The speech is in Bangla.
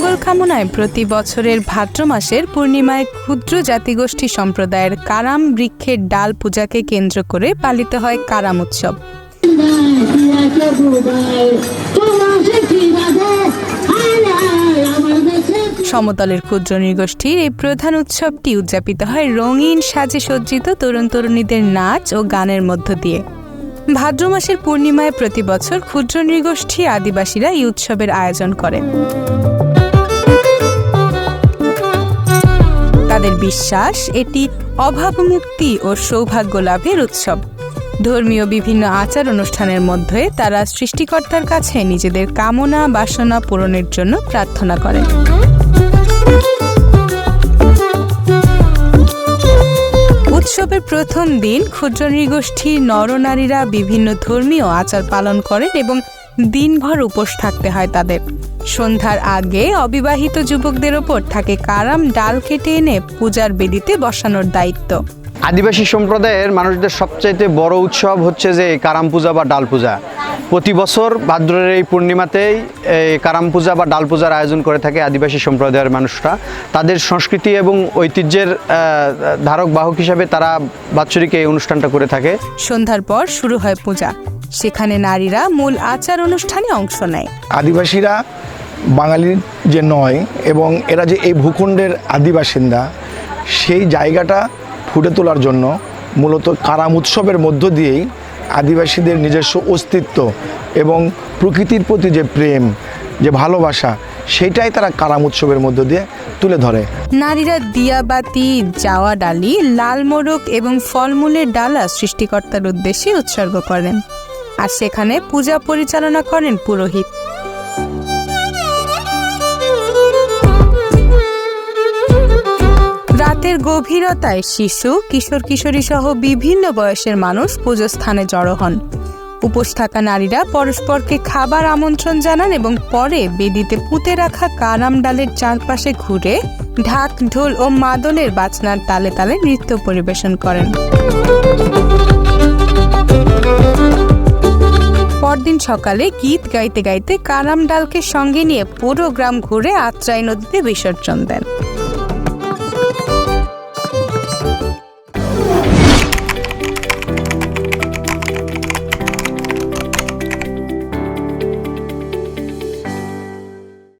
মঙ্গল কামনায় প্রতি বছরের ভাদ্র মাসের পূর্ণিমায় ক্ষুদ্র জাতিগোষ্ঠী সম্প্রদায়ের কারাম বৃক্ষের ডাল পূজাকে কেন্দ্র করে পালিত হয় কারাম উৎসব। সমতলের ক্ষুদ্র নৃগোষ্ঠীর এই প্রধান উৎসবটি উদযাপিত হয় রঙিন সাজে সজ্জিত তরুণ তরুণীদের নাচ ও গানের মধ্য দিয়ে। ভাদ্র মাসের পূর্ণিমায় প্রতি বছর ক্ষুদ্র নৃগোষ্ঠী আদিবাসীরা এই উৎসবের আয়োজন করে। তাদের বিশ্বাস এটি অভাবমুক্তি ও সৌভাগ্য লাভের উৎসব। ধর্মীয় বিভিন্ন আচার অনুষ্ঠানের মধ্যে তারা সৃষ্টিকর্তার কাছে নিজেদের কামনা বাসনা পূরণের জন্য প্রার্থনা করে। উৎসবের প্রথম দিন ক্ষুদ্র নৃগোষ্ঠীর নরনারীরা বিভিন্ন ধর্মীয় আচার পালন করেন এবং দিনভর উপোস থাকতে হয় তাদের। সন্ধ্যার আগে অবিবাহিত যুবকদের ওপর থাকে কারাম ডাল কেটে এনে পূজার বেদিতে বসানোর দায়িত্ব। আদিবাসী সম্প্রদায়ের মানুষদের সবচাইতে বড় উৎসব হচ্ছে যে কারাম পূজা বা ডাল পূজা। প্রতি বছর ভাদ্রের এই পূর্ণিমাতেই এই কারাম পূজা বা ডাল পূজার আয়োজন করে থাকে আদিবাসী সম্প্রদায়ের মানুষরা। তাদের সংস্কৃতি এবং ঐতিহ্যের ধারক বাহক হিসাবে তারা বাৎসরিক এই অনুষ্ঠানটা করে থাকে। সন্ধ্যার পর শুরু হয় পূজা, সেখানে নারীরা মূল আচার অনুষ্ঠানে অংশ নেয়। আদিবাসীরা বাঙালির যে নয় এবং এরা যে এই ভূখণ্ডের আদিবাসিন্দা, সেই জায়গাটা ফুটে তোলার জন্য মূলত কারাম উৎসবের মধ্য দিয়েই আদিবাসীদের নিজস্ব অস্তিত্ব এবং প্রকৃতির প্রতি যে প্রেম, যে ভালোবাসা, সেইটাই তারা কারাম উৎসবের মধ্য দিয়ে তুলে ধরে। নারীরা দিয়াবাতি, জাওয়া ডালি, লাল মোড়ক এবং ফলমূলের ডালা সৃষ্টিকর্তার উদ্দেশ্যে উৎসর্গ করেন, আর সেখানে পূজা পরিচালনা করেন পুরোহিত। রাতের গভীরতায় শিশু, কিশোর কিশোরী সহ বিভিন্ন বয়সের মানুষ পুজোস্থানে জড়ো হন। উপোস থাকা নারীরা পরস্পরকে খাবার আমন্ত্রণ জানান এবং পরে বেদিতে পুঁতে রাখা কারাম ডালের চারপাশে ঘুরে ঢাক, ঢোল ও মাদলের বাজনার তালে তালে নৃত্য পরিবেশন করেন। পরদিন সকালে গীত গাইতে গাইতে কারাম ডালকে সঙ্গে নিয়ে পুরো গ্রাম ঘুরে আত্রাই নদীতে বিসর্জন দেন।